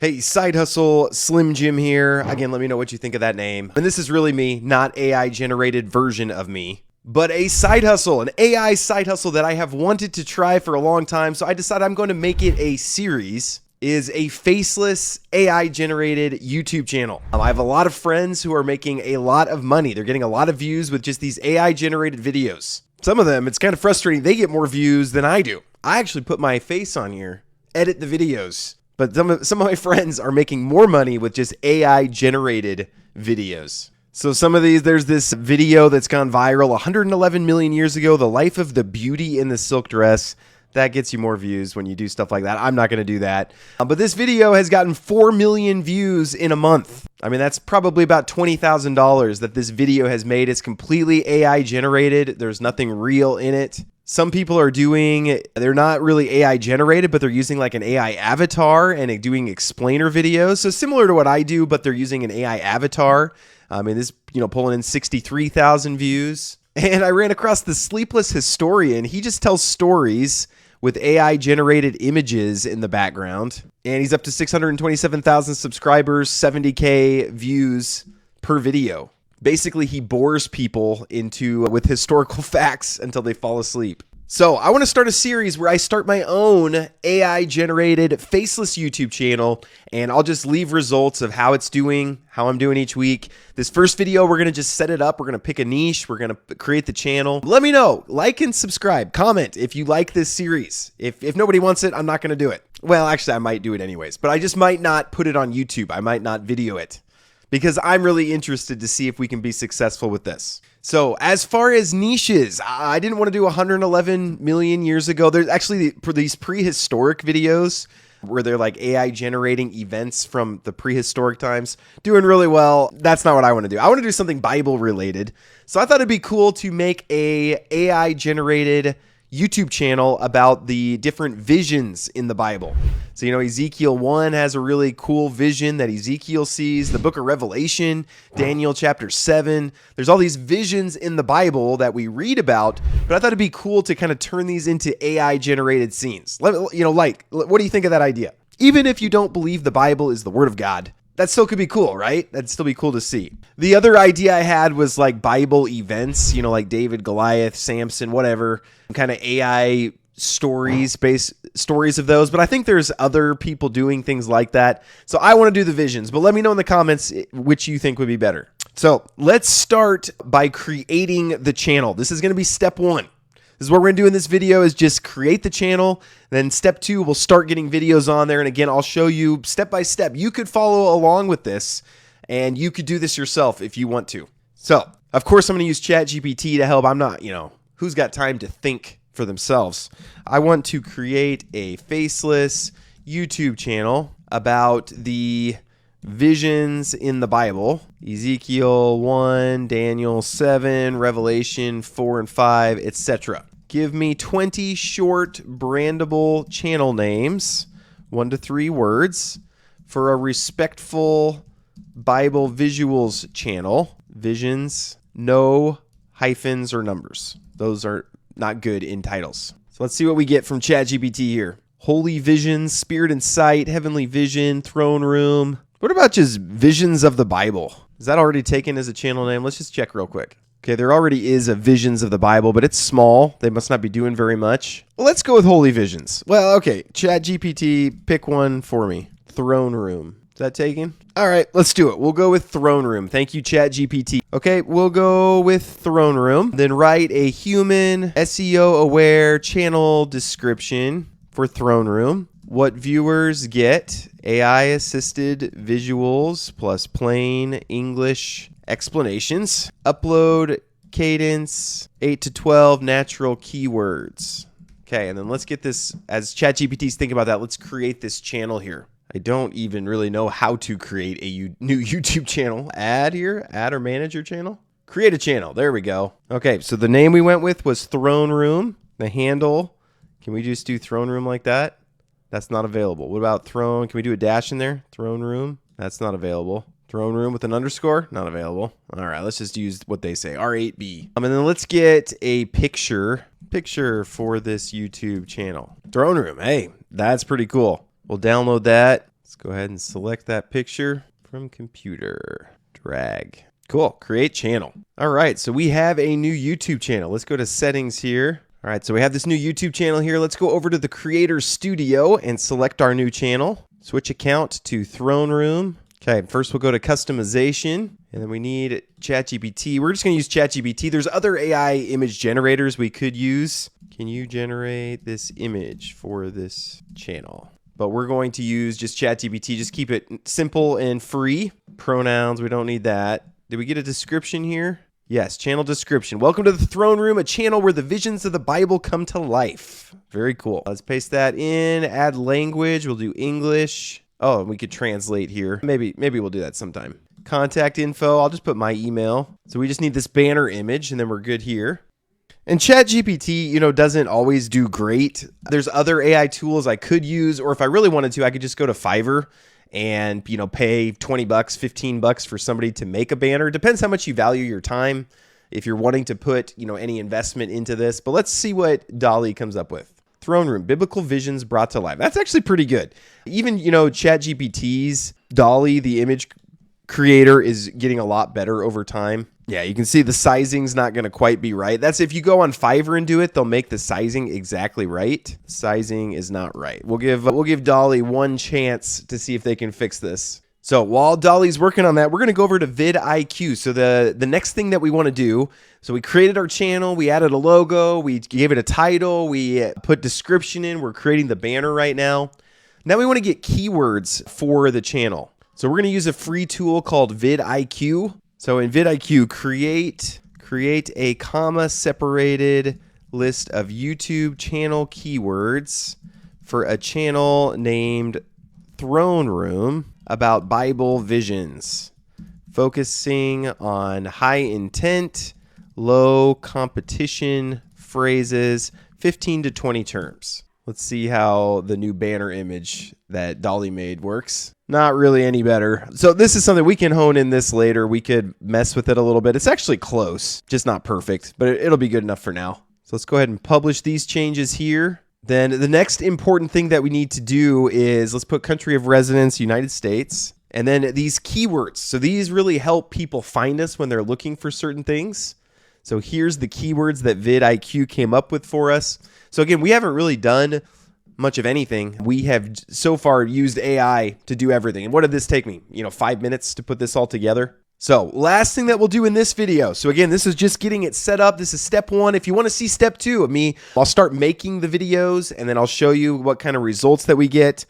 Hey, Side Hustle, Slim Jim here. Again, let me know what you think of that name. And this is really me, not AI-generated version of me, but a side hustle, an AI side hustle that I have wanted to try for a long time. So I decided I'm going to make it a series, is a faceless AI-generated YouTube channel. I have a lot of friends who are making a lot of money. They're getting a lot of views with just these AI-generated videos. Some of them, it's kind of frustrating. They get more views than I do. I actually put my face on here, edit the videos. But some of my friends are making more money with just AI-generated videos. So some of these, there's this video that's gone viral 111 million years ago, the life of the beauty in the silk dress. That gets you more views when you do stuff like that. I'm not going to do that. But this video has gotten 4 million views in a month. I mean, that's probably about $20,000 that this video has made. It's completely AI-generated. There's nothing real in it. Some people are they're not really AI generated, but they're using like an AI avatar and doing explainer videos. So similar to what I do, but they're using an AI avatar. I mean, this, pulling in 63,000 views. And I ran across the Sleepless Historian. He just tells stories with AI generated images in the background. And he's up to 627,000 subscribers, 70K views per video. Basically, he bores people with historical facts until they fall asleep. So I want to start a series where I start my own AI-generated faceless YouTube channel, and I'll just leave results of how it's doing, how I'm doing each week. This first video, we're going to just set it up. We're going to pick a niche. We're going to create the channel. Let me know. Like and subscribe. Comment if you like this series. If nobody wants it, I'm not going to do it. Well, actually, I might do it anyways, but I just might not put it on YouTube. I might not video it, because I'm really interested to see if we can be successful with this. So as far as niches, I didn't want to do 111 million years ago. There's actually for these prehistoric videos where they're like AI generating events from the prehistoric times, doing really well. That's not what I want to do. I want to do something Bible related. So I thought it'd be cool to make a AI generated YouTube channel about the different visions in the Bible. So, Ezekiel 1 has a really cool vision that Ezekiel sees. The book of Revelation, Daniel chapter 7. There's all these visions in the Bible that we read about, but I thought it'd be cool to kind of turn these into AI generated scenes. What do you think of that idea? Even if you don't believe the Bible is the word of God, that still could be cool, right? That'd still be cool to see. The other idea I had was like Bible events, like David, Goliath, Samson, whatever, kind of AI based stories of those. But I think there's other people doing things like that. So I want to do the visions, but let me know in the comments which you think would be better. So let's start by creating the channel. This is going to be step one. This is what we're going to do in this video, is just create the channel. Then step two, we'll start getting videos on there. And again, I'll show you step by step. You could follow along with this, and you could do this yourself if you want to. So, of course, I'm going to use ChatGPT to help. I'm not, who's got time to think for themselves? I want to create a faceless YouTube channel about the visions in the Bible. Ezekiel 1, Daniel 7, Revelation 4 and 5, etc. Give me 20 short brandable channel names, 1 to 3 words, for a respectful Bible visuals channel. Visions, no hyphens or numbers. Those are not good in titles. So let's see what we get from ChatGPT here. Holy visions, spirit and sight, heavenly vision, throne room. What about just visions of the Bible? Is that already taken as a channel name? Let's just check real quick. Okay, there already is a visions of the Bible, but it's small. They must not be doing very much. Well, let's go with holy visions. Well, okay, ChatGPT, pick one for me. Throne room. Is that taken? All right, let's do it. We'll go with throne room. Thank you, ChatGPT. Okay, we'll go with throne room. Then write a human, SEO-aware channel description for throne room. What viewers get: AI-assisted visuals plus plain English explanations. Upload cadence 8 to 12 natural keywords. Okay, and then let's get this, as ChatGPT's thinking about that, let's create this channel here. I don't even really know how to create a new YouTube channel. Add here, add or manage your channel. Create a channel, there we go. Okay, so the name we went with was Throne Room. The handle, can we just do Throne Room like that? That's not available. What about throne? Can we do a dash in there? Throne room? That's not available. Throne room with an underscore? Not available. All right, let's just use what they say, R8B. And then let's get a picture for this YouTube channel. Throne room, hey, that's pretty cool. We'll download that. Let's go ahead and select that picture from computer. Drag. Cool. Create channel. All right. So we have a new YouTube channel. Let's go to settings here. All right. So we have this new YouTube channel here. Let's go over to the Creator Studio and select our new channel. Switch account to Throne Room. Okay. First, we'll go to customization. And then we need ChatGPT. We're just going to use ChatGPT. There's other AI image generators we could use. Can you generate this image for this channel? But we're going to use just ChatGPT. Just keep it simple and free. Pronouns, we don't need that. Did we get a description here? Yes, channel description. Welcome to the Throne Room, a channel where the visions of the Bible come to life. Very cool. Let's paste that in. Add language. We'll do English. Oh, we could translate here. Maybe we'll do that sometime. Contact info. I'll just put my email. So we just need this banner image, and then we're good here. And ChatGPT, doesn't always do great. There's other AI tools I could use, or if I really wanted to, I could just go to Fiverr and, pay $20, $15 for somebody to make a banner. Depends how much you value your time, if you're wanting to put, any investment into this. But let's see what DALL-E comes up with. Throne Room, biblical visions brought to life. That's actually pretty good. Even, ChatGPT's DALL-E, the image creator, is getting a lot better over time. Yeah, you can see the sizing's not going to quite be right. That's if you go on Fiverr and do it, they'll make the sizing exactly right. Sizing is not right. We'll give DALL-E one chance to see if they can fix this. So while DALL-E's working on that, we're going to go over to VidIQ. So the next thing that we want to do, so we created our channel, we added a logo, we gave it a title, we put description in, we're creating the banner right now. Now we want to get keywords for the channel. So we're going to use a free tool called VidIQ. So in VidIQ, create a comma-separated list of YouTube channel keywords for a channel named Throne Room about Bible visions, focusing on high intent, low competition phrases, 15 to 20 terms. Let's see how the new banner image that DALL-E made works. Not really any better. So this is something we can hone in this later. We could mess with it a little bit. It's actually close, just not perfect, but it'll be good enough for now. So let's go ahead and publish these changes here. Then the next important thing that we need to do is let's put country of residence, United States, and then these keywords. So these really help people find us when they're looking for certain things. So here's the keywords that VidIQ came up with for us. So again, we haven't really done much of anything. We have so far used AI to do everything. And what did this take me? 5 minutes to put this all together. So last thing that we'll do in this video. So again, this is just getting it set up. This is step 1. If you want to see step 2 of me, I'll start making the videos and then I'll show you what kind of results that we get.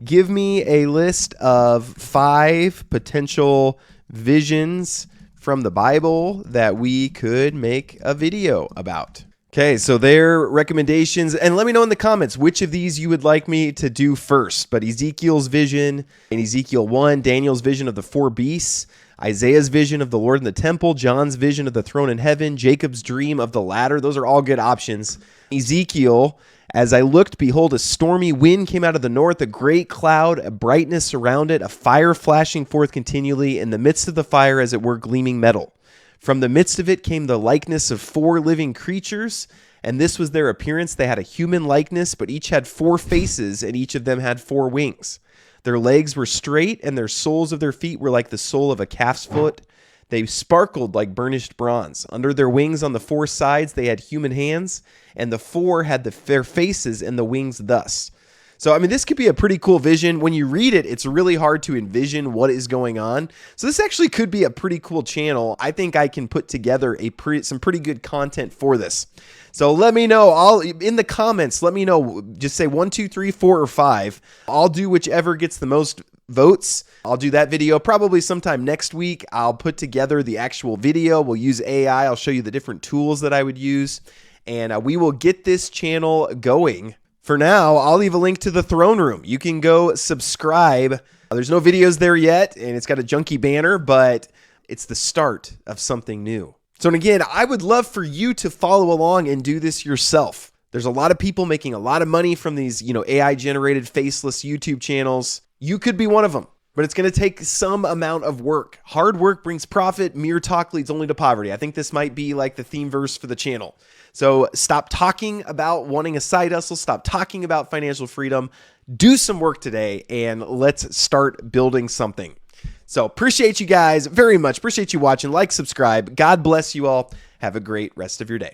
Give me a list of 5 potential visions from the Bible that we could make a video about. Okay, so their recommendations, and let me know in the comments which of these you would like me to do first. But Ezekiel's vision in Ezekiel 1, Daniel's vision of the 4 beasts, Isaiah's vision of the Lord in the temple, John's vision of the throne in heaven, Jacob's dream of the ladder. Those are all good options. Ezekiel, as I looked, behold, a stormy wind came out of the north, a great cloud, a brightness around it, a fire flashing forth continually, in the midst of the fire, as it were, gleaming metal. From the midst of it came the likeness of 4 living creatures, and this was their appearance. They had a human likeness, but each had 4 faces, and each of them had 4 wings. Their legs were straight, and their soles of their feet were like the sole of a calf's foot. They sparkled like burnished bronze. Under their wings on the 4 sides they had human hands, and the 4 had their faces and the wings thus. So, this could be a pretty cool vision. When you read it, it's really hard to envision what is going on. So this actually could be a pretty cool channel. I think I can put together some pretty good content for this. So let me know. In the comments, let me know. Just say 1, 2, 3, 4, or 5. I'll do whichever gets the most votes. I'll do that video probably sometime next week. I'll put together the actual video. We'll use AI. I'll show you the different tools that I would use. And we will get this channel going. For now, I'll leave a link to the Throne Room. You can go subscribe. There's no videos there yet, and it's got a junky banner, but it's the start of something new. So, and again, I would love for you to follow along and do this yourself. There's a lot of people making a lot of money from these, AI-generated faceless YouTube channels. You could be one of them. but it's going to take some amount of work. Hard work brings profit. Mere talk leads only to poverty. I think this might be like the theme verse for the channel. So stop talking about wanting a side hustle. Stop talking about financial freedom. Do some work today and let's start building something. So appreciate you guys very much. Appreciate you watching. Like, subscribe. God bless you all. Have a great rest of your day.